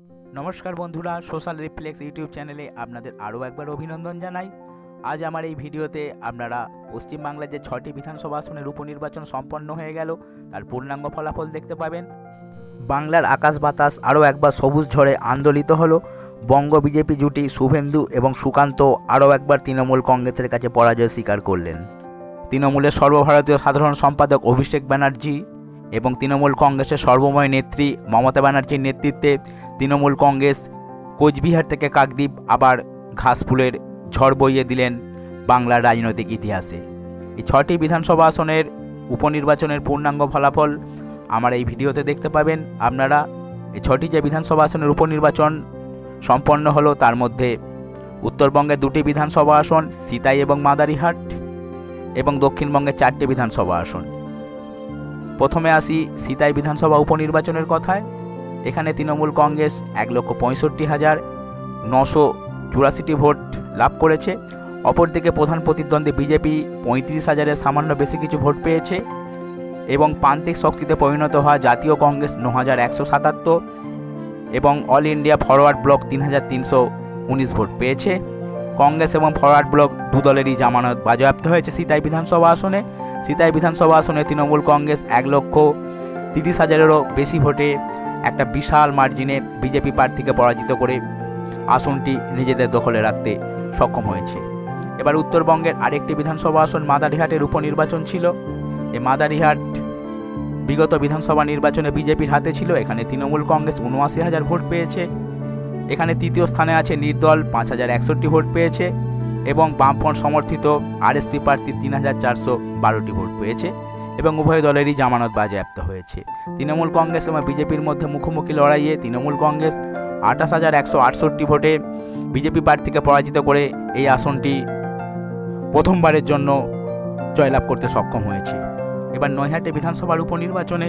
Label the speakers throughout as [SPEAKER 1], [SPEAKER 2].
[SPEAKER 1] নমস্কার বন্ধুরা, social reflex YouTube চ্যানেলে আপনাদের আরও একবার অভিনন্দন জানাই। আজ আমার এই ভিডিওতে আপনারা পশ্চিমবাংলার যে 6টি বিধানসভা আসনের উপনির্বাচন সম্পন্ন হয়ে গেল তার পূর্ণাঙ্গ ফলাফল দেখতে পাবেন। বাংলার আকাশ বাতাস আরও একবার সবুজ ঝড়ে আন্দোলিত হলো। বঙ্গ বিজেপি জুটি শুভেন্দু এবং সুকান্ত আরও একবার তৃণমূল কংগ্রেসের কাছে পরাজয় স্বীকার করলেন। তৃণমূলের সর্বভারতীয় সাধারণ সম্পাদক অভিষেক ব্যানার্জি এবং তৃণমূল কংগ্রেসের সর্বময় নেত্রী মমতা ব্যানার্জির নেতৃত্বে তৃণমূল কংগ্রেস কোচবিহার থেকে কাকদ্বীপ আবার ঘাসফুলের ঝড় বইয়ে দিলেন বাংলার রাজনৈতিক ইতিহাসে। এই 6টি বিধানসভা আসনের উপনির্বাচনের পূর্ণাঙ্গ ফলাফল আমার এই ভিডিওতে দেখতে পাবেন আপনারা। এই 6টি যে বিধানসভা আসনের উপনির্বাচন সম্পন্ন হলো তার মধ্যে উত্তরবঙ্গে 2টি বিধানসভা আসন সিতাই এবং মাদারিহাট এবং দক্ষিণবঙ্গে 4টি বিধানসভা আসন। প্রথমে আসি সিতাই বিধানসভা উপনির্বাচনের কথায়। এখানে তৃণমূল কংগ্রেস 1,65,984টি ভোট লাভ করেছে। অপরদিকে প্রধান প্রতিদ্বন্দ্বী বিজেপি 35,000-এর সামান্য বেশি কিছু ভোট পেয়েছে এবং প্রান্তিক শক্তিতে পরিণত হওয়া জাতীয় কংগ্রেস 9,177 এবং all India forward block 3,319 vote পেয়েছে। কংগ্রেস এবং ফরওয়ার্ড ব্লক দু দলেরই জামানত বাজেয়াপ্ত হয়েছে সিতাই বিধানসভা আসনে। সিতাই বিধানসভা আসনে তৃণমূল কংগ্রেস 1,30,000-এরও বেশি ভোটে একটা বিশাল মার্জিনে বিজেপি প্রার্থীকে পরাজিত করে আসনটি নিজেদের দখলে রাখতে সক্ষম হয়েছে। এবার উত্তরবঙ্গের আরেকটি বিধানসভা আসন মাদারিহাটের উপনির্বাচন ছিল। এই মাদারিহাট বিগত বিধানসভা নির্বাচনে বিজেপির হাতে ছিল। এখানে তৃণমূল কংগ্রেস 79,000 ভোট পেয়েছে। এখানে তৃতীয় স্থানে আছে নির্দল 5,061 ভোট পেয়েছে এবং বামফ্রন্ট সমর্থিত আরএসপি প্রার্থী 3,412টি ভোট পেয়েছে এবং উভয় দলেরই জামানত বাজেয়াপ্ত হয়েছে। তৃণমূল কংগ্রেস এবং বিজেপির মধ্যে মুখোমুখি লড়াইয়ে তৃণমূল কংগ্রেস 28,168 ভোটে বিজেপি প্রার্থীকে পরাজিত করে এই আসনটি প্রথমবারের জন্য জয়লাভ করতে সক্ষম হয়েছে। এবার নৈহাটি বিধানসভার উপনির্বাচনে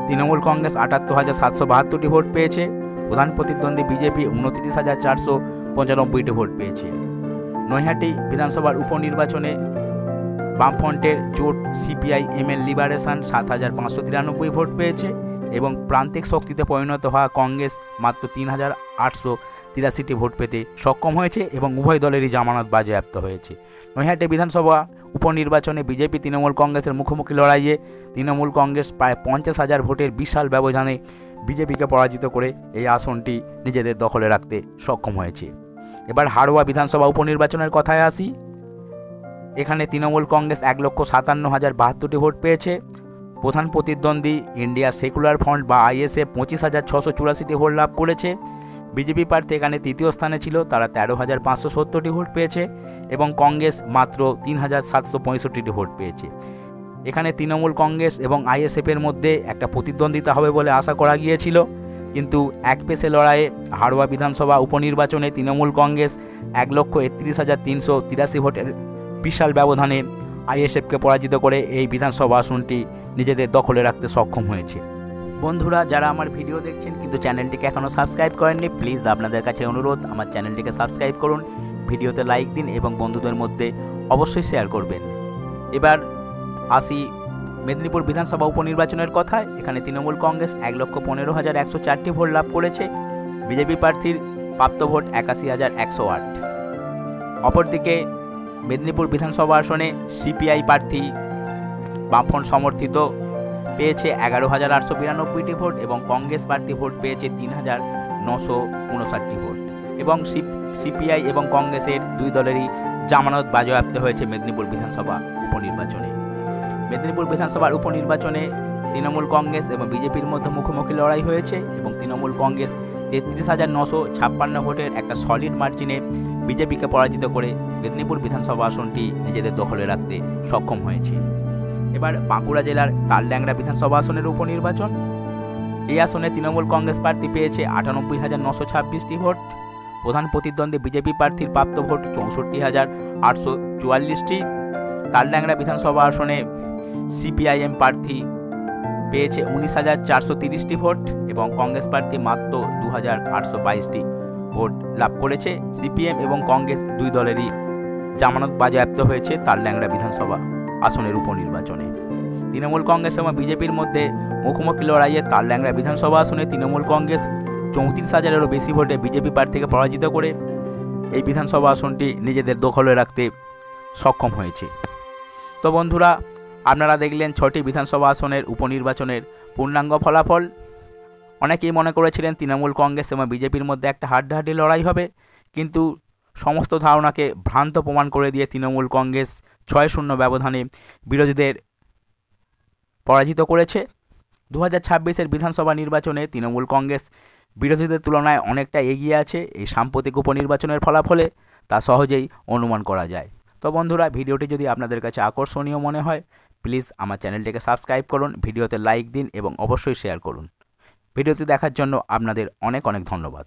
[SPEAKER 1] তৃণমূল কংগ্রেস 78,772টি ভোট পেয়েছে। প্রধান প্রতিদ্বন্দ্বী বিজেপি 29,495টি ভোট পেয়েছে। নৈহাটি বিধানসভার উপনির্বাচনে বামফ্রন্টের জোট সিপিআই এমএল লিবারেশন 7,593 ভোট পেয়েছে এবং প্রান্তিক শক্তিতে পরিণত হওয়া কংগ্রেস মাত্র 3,883টি ভোট পেতে সক্ষম হয়েছে এবং উভয় দলেরই জামানত বাজেয়াপ্ত হয়েছে। নৈহাটি বিধানসভা উপনির্বাচনে বিজেপি তৃণমূল কংগ্রেসের মুখোমুখি লড়াইয়ে তৃণমূল কংগ্রেস প্রায় 50,000 ভোটের বিশাল ব্যবধানে বিজেপিকে পরাজিত করে এই আসনটি নিজেদের দখলে রাখতে সক্ষম হয়েছে। এবার হাড়োয়া বিধানসভা উপনির্বাচনের কথায় আসি। এখানে তৃণমূল কংগ্রেস 1,57,072টি ভোট পেয়েছে। প্রধান প্রতিদ্বন্দ্বী ইন্ডিয়া সেকুলার ফ্রন্ট বা আইএসএফ 25,684টি ভোট লাভ করেছে। বিজেপি প্রার্থী এখানে তৃতীয় স্থানে ছিল, তারা 13,570টি ভোট পেয়েছে এবং কংগ্রেস মাত্র 3,765টি ভোট পেয়েছে। এখানে তৃণমূল কংগ্রেস এবং আইএসএফের মধ্যে একটা প্রতিদ্বন্দ্বিতা হবে বলে আশা করা গিয়েছিল, কিন্তু একপেশে লড়াইয়ে হাড়োয়া বিধানসভা উপনির্বাচনে তৃণমূল কংগ্রেস 1,31,383 ভোটের বিশাল ব্যবধানে আইএসএফকে পরাজিত করে এই বিধানসভা আসনটি নিজেদের দখলে রাখতে সক্ষম হয়েছে। বন্ধুরা, যারা আমার ভিডিও দেখছেন কিন্তু চ্যানেলটিকে এখনও সাবস্ক্রাইব করেননি, প্লিজ আপনাদের কাছে অনুরোধ আমার চ্যানেলটিকে সাবস্ক্রাইব করুন, ভিডিওতে লাইক দিন এবং বন্ধুদের মধ্যে অবশ্যই শেয়ার করবেন। এবার আসি মেদিনীপুর বিধানসভা উপনির্বাচনের কথায়। এখানে তৃণমূল কংগ্রেস 1,15,104টি ভোট লাভ করেছে। বিজেপি প্রার্থীর প্রাপ্ত ভোট 81,108। অপরদিকে মেদিনীপুর বিধানসভা আসনে সিপিআই প্রার্থী বামফ্রন্ট সমর্থিত পেয়েছে 11,892টি ভোট এবং কংগ্রেস প্রার্থী ভোট পেয়েছে 3,959টি ভোট এবং সিপিআই এবং কংগ্রেসের দুই দলেরই জামানত বাজেয়াপ্ত হয়েছে মেদিনীপুর বিধানসভা উপনির্বাচনে। মেদিনীপুর বিধানসভার উপনির্বাচনে তৃণমূল কংগ্রেস এবং বিজেপির মধ্যে মুখোমুখি লড়াই হয়েছে এবং তৃণমূল কংগ্রেস 33,956 ভোটের একটা সলিড মার্জিনে বিজেপিকে পরাজিত করে মেদিনীপুর বিধানসভা আসনটি নিজেদের দখলে রাখতে সক্ষম হয়েছে। এবার বাঁকুড়া জেলার তালড্যাংরা বিধানসভা আসনের উপনির্বাচন। এই আসনে তৃণমূল কংগ্রেস প্রার্থী পেয়েছে 98,926টি ভোট। প্রধান প্রতিদ্বন্দ্বী বিজেপি প্রার্থীর প্রাপ্ত ভোট 64,844টি। তালড্যাংরা বিধানসভা আসনে সিপিআইএম প্রার্থী পেয়েছে 19,430টি ভোট এবং কংগ্রেস প্রার্থী মাত্র 2,822টি ভোট লাভ করেছে। সিপিএম এবং কংগ্রেস দুই দলেরই জামানত বাজেয়াপ্ত হয়েছে তালড্যাংরা বিধানসভা আসনের উপনির্বাচনে। তৃণমূল কংগ্রেস এবং বিজেপির মধ্যে মুখোমুখি লড়াইয়ে তালড্যাংরা বিধানসভা আসনে তৃণমূল কংগ্রেস 34,000-এরও বেশি ভোটে বিজেপি প্রার্থীকে পরাজিত করে এই বিধানসভা আসনটি নিজেদের দখলে রাখতে সক্ষম হয়েছে। তো বন্ধুরা, আপনারা দেখলেন 6টি বিধানসভা আসনের উপনির্বাচনের পূর্ণাঙ্গ ফলাফল। অনেকেই মনে করেছিলেন তৃণমূল কংগ্রেস এবং বিজেপির মধ্যে একটা হাড্ডাহাড্ডি লড়াই হবে, কিন্তু সমস্ত ধারণাকে ভ্রান্ত প্রমাণ করে দিয়ে তৃণমূল কংগ্রেস 6-0 ব্যবধানে বিরোধীদের পরাজিত করেছে। 2026-এর বিধানসভা নির্বাচনে তৃণমূল কংগ্রেস বিরোধীদের তুলনায় অনেকটা এগিয়ে আছে এই সাম্প্রতিক উপনির্বাচনের ফলাফলে, তা সহজেই অনুমান করা যায়। তো বন্ধুরা, ভিডিওটি যদি আপনাদের কাছে আকর্ষণীয় মনে হয় প্লিজ আমার চ্যানেলটিকে সাবস্ক্রাইব করুন, ভিডিওতে লাইক দিন এবং অবশ্যই শেয়ার করুন। ভিডিওটি দেখার জন্য আপনাদের অনেক অনেক ধন্যবাদ।